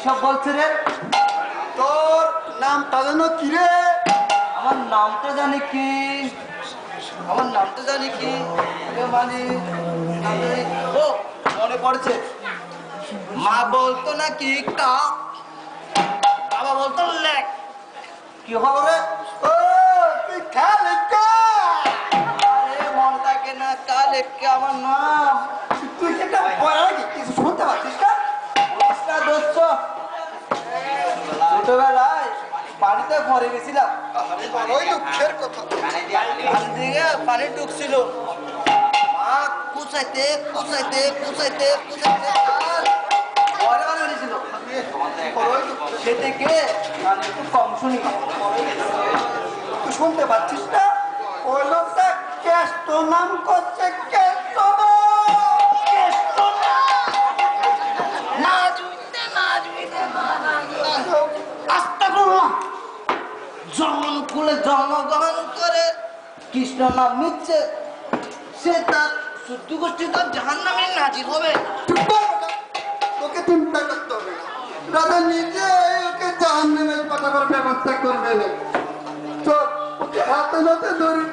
সব বলছে রে? তোর নামটা যেন কি রে? আমার নামটা জানি কি? আমার নামটা জানি কি? মানে ও মনে পড়ছে, মা বলতো নাকি কা, বাবা বলতো লেক। কি হবে? ও তুই খালে কা? আরে মনে থাকে না কালে কে আমার নাম। তুই কি একটা পড়া নাকি? কিছু শুনতে পাচ্ছিস না? দোস্ত, ছোটবেলায় পানিতে পড়ে গেছিলাম। বড়ই দুঃখের কথা। পানি থেকে পানি ঢুকছিল, মা কুচাইতে কুচাইতে কুচাইতে কুচাইতে আর পরে বানিয়ে দিয়েছিল। বড়ই দুঃখের। সে থেকে আমি একটু কম শুনি। তুই শুনতে পাচ্ছিস না? ওই লোকটা কেষ্ট নাম করছে, কেষ্ট জন্ম খুলে জন্মগ্রহণ করে কৃষ্ণ নাম নিচ্ছে, সে তার শুদ্ধ গোষ্ঠী তার জাহান নামে নাজির হবে। তোকে চিন্তা করতে হবে, দাদা নিজে ওকে জাহান্নামে পাঠাবার ব্যবস্থা করবে না। চল ওকে হাতে নাতে ধরি।